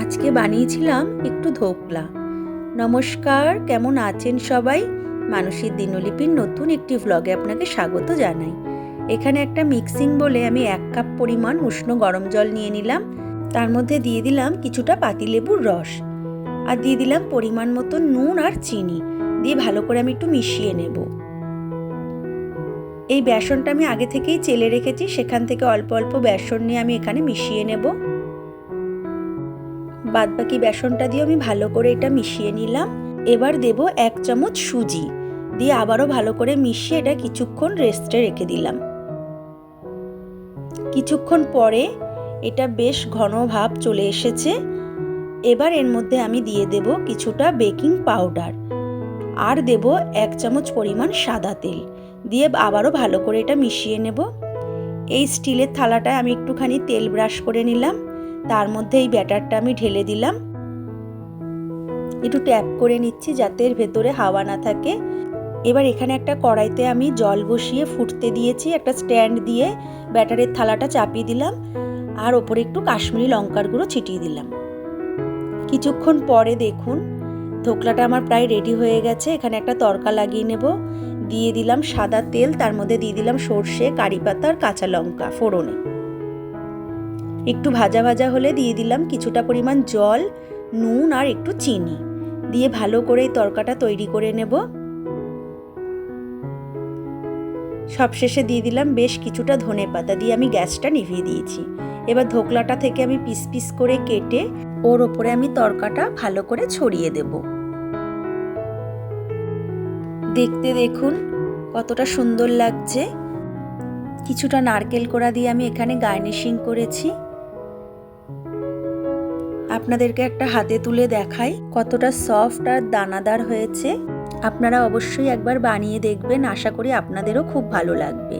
আজকে বানিয়েছিলাম একটু ধোকলা। নমস্কার, কেমন আছেন সবাই? মানসীর দিনলিপির নতুন একটি ভ্লগে আপনাকে স্বাগত জানাই। এখানে একটা মিক্সিং বলে আমি 1 কাপ পরিমাণ উষ্ণ গরম জল নিয়ে নিলাম। তার মধ্যে দিয়ে দিলাম কিছুটা পাতিলেবুর রস, আর দিয়ে দিলাম পরিমাণ মতো নুন আর চিনি দিয়ে ভালো করে আমি একটু মিশিয়ে নেব। এই বেসনটা আমি আগে থেকেই চেলে রেখেছি, সেখান থেকে অল্প অল্প বেসন নিয়ে আমি এখানে মিশিয়ে নেব। বাদবাকি বেসনটা দিয়ে আমি ভালো করে এটা মিশিয়ে নিলাম। এবার দেব 1 চামচ সুজি দিয়ে আবারও ভালো করে মিশিয়ে এটা কিছুক্ষণ রেস্টে রেখে দিলাম। কিছুক্ষণ পরে এটা বেশ ঘন ভাব চলে এসেছে। এবার এর মধ্যে আমি দিয়ে দেব কিছুটা বেকিং পাউডার আর দেব 1 চামচ পরিমাণ সাদা তেল দিয়ে আবারও ভালো করে এটা মিশিয়ে নেব। এই স্টিলের থালাটায় আমি একটুখানি তেল ব্রাশ করে নিলাম, তার মধ্যে এই ব্যাটারটা আমি ঢেলে দিলাম। একটু ট্যাপ করে নিচ্ছি যাতে এর ভেতরে হাওয়া না থাকে। এবার এখানে একটা কড়াইতে আমি জল বসিয়ে ফুটতে দিয়েছি, একটা স্ট্যান্ড দিয়ে ব্যাটারের থালাটা চাপিয়ে দিলাম আর ওপরে একটু কাশ্মীরি লঙ্কার গুঁড়ো ছিটিয়ে দিলাম। কিছুক্ষণ পরে দেখুন ধোকলাটা আমার প্রায় রেডি হয়ে গেছে। এখানে একটা তড়কা লাগিয়ে নেব। দিয়ে দিলাম সাদা তেল, তার মধ্যে দিয়ে দিলাম সর্ষে, কারি পাতা আর কাঁচা লঙ্কা ফোড়নে। একটু ভাজা ভাজা হলে দিয়ে দিলাম কিছুটা পরিমাণ জল, নুন আর একটু চিনি দিয়ে ভালো করে এই তড়কাটা তৈরি করে নেব। সবশেষে দিয়ে দিলাম বেশ কিছুটা ধনেপাতা দিয়ে আমি গ্যাসটা নিভিয়ে দিয়েছি। এবার ধোকলাটা থেকে আমি পিস পিস করে কেটে ওর ওপরে আমি তড়কাটা ভালো করে ছড়িয়ে দেব। দেখতে দেখুন কতটা সুন্দর লাগছে। কিছুটা নারকেল কোড়া দিয়ে আমি এখানে গার্নিশিং করেছি। আপনাদেরকে একটা হাতে তুলে দেখাই কতটা সফট আর দানাদার হয়েছে। আপনারা অবশ্যই একবার বানিয়ে দেখবেন, আশা করি আপনাদেরও খুব ভালো লাগবে।